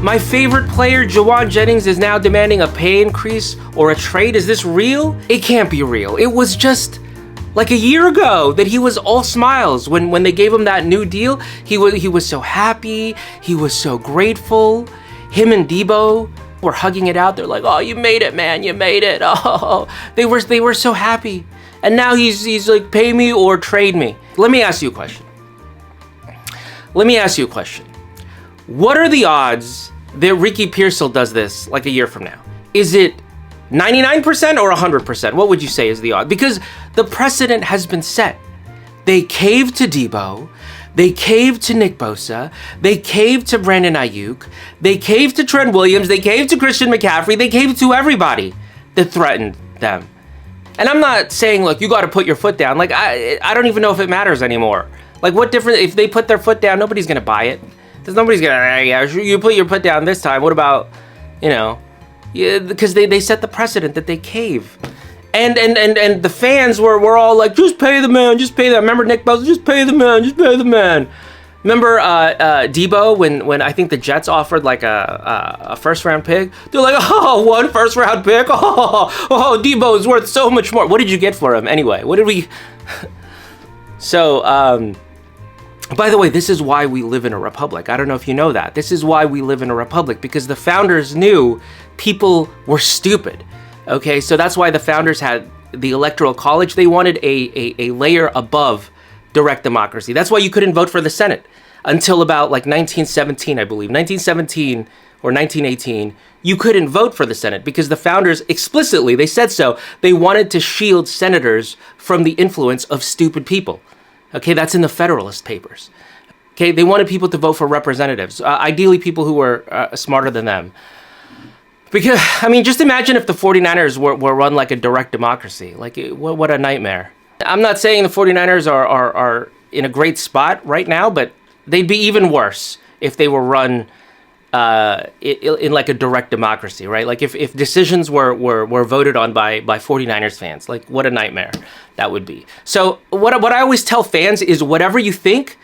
My favorite player, Jennings, is now demanding a pay increase or a trade. Is this real? It can't be real. It was just like a year ago that he was all smiles when they gave him that new deal. He was so happy. He was so grateful. Him and Debo were hugging it out. They're like, "Oh, you made it, man. You made it." Oh, they were so happy. And now he's like, "Pay me or trade me." Let me ask you a question. What are the odds that Ricky Pearsall does this like a year from now? Is it 99% or 100%? What would you say is the odds? Because the precedent has been set. They caved to Debo. They caved to Nick Bosa. They caved to Brandon Ayuk. They caved to Trent Williams. They caved to Christian McCaffrey. They caved to everybody that threatened them. And I'm not saying, like, you got to put your foot down. Like, I don't even know if it matters anymore. Like, what difference? If they put their foot down, nobody's going to buy it. Because nobody's going to, yeah, you put your foot down this time. What about, yeah, because they set the precedent that they cave. And the fans were all like, just pay the man, just pay that. Remember Nick Bosa, just pay the man, just pay the man. Remember Debo when I think the Jets offered like a first round pick? They're like, oh, one first round pick? Oh, Debo is worth so much more. What did you get for him anyway? What did we... So, by the way, this is why we live in a republic. I don't know if you know that. This is why we live in a republic, because the founders knew people were stupid. Okay, so that's why the founders had the Electoral College. They wanted a layer above direct democracy. That's why you couldn't vote for the Senate until about like 1917, I believe. 1917 or 1918, you couldn't vote for the Senate because the founders explicitly, they said so, they wanted to shield senators from the influence of stupid people. Okay, that's in the Federalist Papers. Okay, they wanted people to vote for representatives, ideally people who were smarter than them. Because, I mean, just imagine if the 49ers were run like a direct democracy. Like, what a nightmare. I'm not saying the 49ers are in a great spot right now, but they'd be even worse if they were run in like a direct democracy, right? Like if decisions were voted on by 49ers fans, like what a nightmare that would be. So what I always tell fans is whatever you think,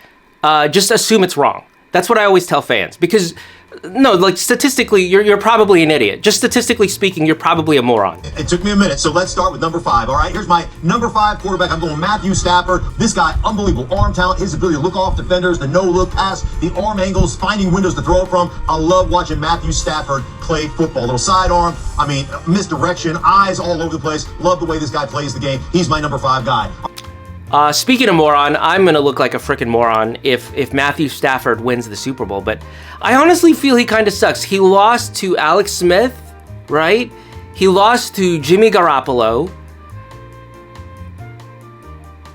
just assume it's wrong. That's what I always tell fans, because no, like statistically, you're probably an idiot. Just statistically speaking, you're probably a moron. It took me a minute, so let's start with number 5. All right, here's my number 5 quarterback. I'm going Matthew Stafford. This guy, unbelievable arm talent, his ability to look off defenders, the no-look pass, the arm angles, finding windows to throw it from. I love watching Matthew Stafford play football. Little sidearm, I mean, misdirection, eyes all over the place. Love the way this guy plays the game. He's my number 5 guy. Speaking of moron, I'm going to look like a freaking moron if Matthew Stafford wins the Super Bowl, but I honestly feel he kind of sucks. He lost to Alex Smith, right? He lost to Jimmy Garoppolo.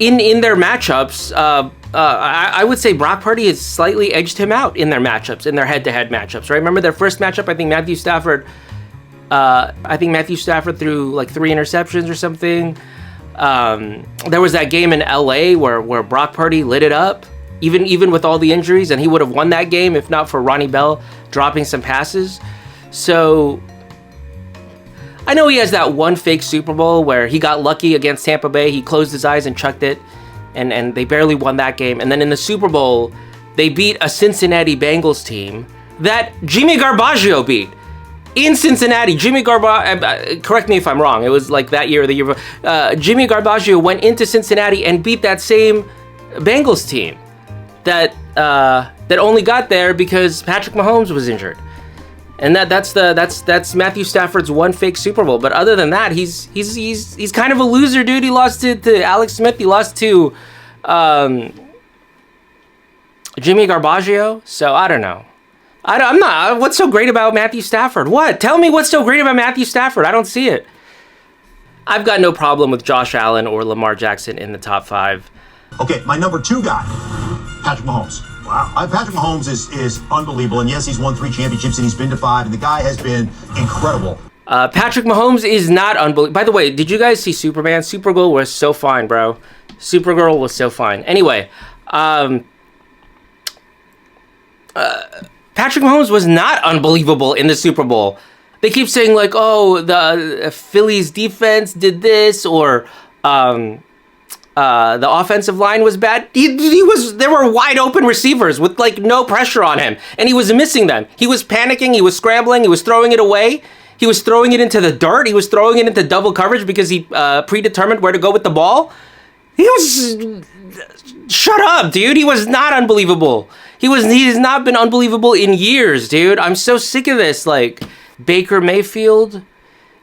In their matchups, I would say Brock Purdy has slightly edged him out in their matchups, in their head-to-head matchups, right? Remember their first matchup? I think Matthew Stafford threw like 3 interceptions or something. There was that game in LA where Brock Purdy lit it up, even with all the injuries, and he would have won that game if not for Ronnie Bell dropping some passes. So I know he has that one fake Super Bowl where he got lucky against Tampa Bay. He closed his eyes and chucked it, and they barely won that game. And then in the Super Bowl, they beat a Cincinnati Bengals team that Jimmy Garbaggio beat. In Cincinnati, correct me if I'm wrong, it was like that year or the year before, Jimmy Garbaggio went into Cincinnati and beat that same Bengals team that only got there because Patrick Mahomes was injured. And that's Matthew Stafford's one fake Super Bowl. But other than that, he's kind of a loser, dude. He lost to Alex Smith. He lost to Jimmy Garbaggio. So I don't know. I'm not. What's so great about Matthew Stafford? What? Tell me what's so great about Matthew Stafford. I don't see it. I've got no problem with Josh Allen or Lamar Jackson in the top 5. Okay, my number 2 guy, Patrick Mahomes. Wow. Patrick Mahomes is unbelievable. And yes, he's won 3 championships and he's been to 5. And the guy has been incredible. Patrick Mahomes is not unbelievable. By the way, did you guys see Superman? Supergirl was so fine, bro. Supergirl was so fine. Anyway, Patrick Mahomes was not unbelievable in the Super Bowl. They keep saying like, oh, the Phillies defense did this, or the offensive line was bad. There were wide open receivers with like no pressure on him, and he was missing them. He was panicking. He was scrambling. He was throwing it away. He was throwing it into the dirt. He was throwing it into double coverage because he predetermined where to go with the ball. Shut up, dude. He was not unbelievable. He has not been unbelievable in years, dude. I'm so sick of this. Like, Baker Mayfield.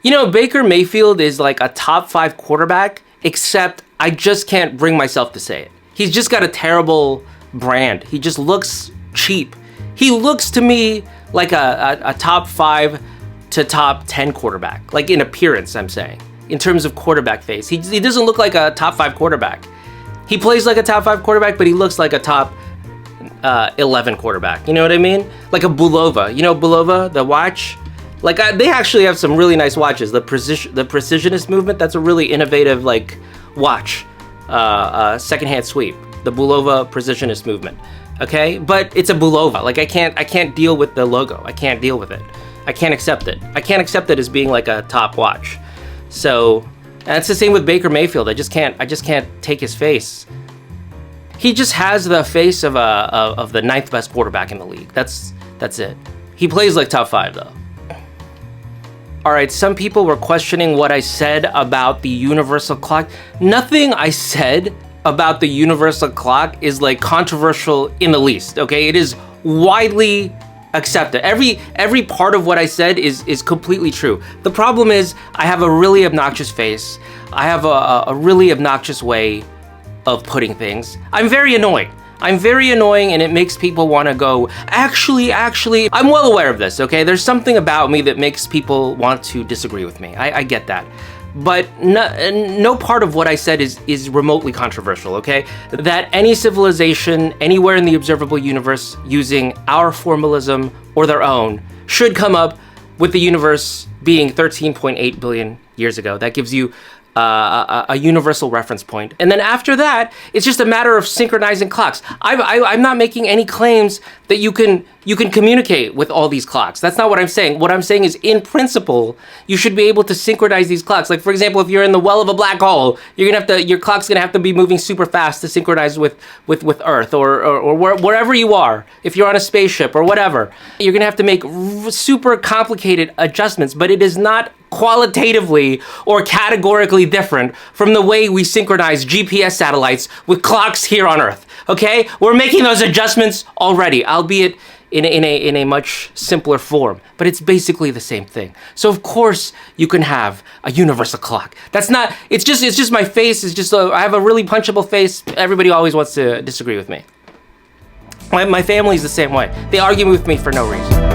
You know, Baker Mayfield is like a top 5 quarterback, except I just can't bring myself to say it. He's just got a terrible brand. He just looks cheap. He looks to me like a top 5 to top 10 quarterback. Like in appearance, I'm saying. In terms of quarterback face. He doesn't look like a top 5 quarterback. He plays like a top 5 quarterback, but he looks like a top 11 quarterback. You know what I mean? Like a Bulova. You know Bulova, the watch? Like they actually have some really nice watches. The precisionist movement, that's a really innovative like watch. Secondhand sweep. The Bulova precisionist movement. Okay? But it's a Bulova. Like I can't deal with the logo. I can't deal with it. I can't accept it. I can't accept it as being like a top watch. So, and it's the same with Baker Mayfield. I just can't take his face. He just has the face of the 9th best quarterback in the league. That's it. He plays like top 5 though. All right, some people were questioning what I said about the universal clock. Nothing I said about the universal clock is like controversial in the least, okay? It is widely accepted. Every part of what I said is completely true. The problem is I have a really obnoxious face. I have a really obnoxious way of putting things. I'm very annoying. And it makes people want to go, actually, I'm well aware of this, okay? There's something about me that makes people want to disagree with me. I get that. But no part of what I said is remotely controversial, okay? That any civilization anywhere in the observable universe using our formalism or their own should come up with the universe being 13.8 billion years ago. That gives you a universal reference point. And then after that, it's just a matter of synchronizing clocks. I'm not making any claims that you can communicate with all these clocks. That's not what I'm saying. What I'm saying is, in principle, you should be able to synchronize these clocks. Like, for example, if you're in the well of a black hole, your clock's gonna have to be moving super fast to synchronize with Earth or wherever you are. If you're on a spaceship or whatever, you're gonna have to make super complicated adjustments, but it is not qualitatively or categorically different from the way we synchronize GPS satellites with clocks here on Earth, okay? We're making those adjustments already, albeit in a much simpler form, but it's basically the same thing. So of course you can have a universal clock. It's just my face is just, I have a really punchable face. Everybody always wants to disagree with me. My family's the same way. They argue with me for no reason.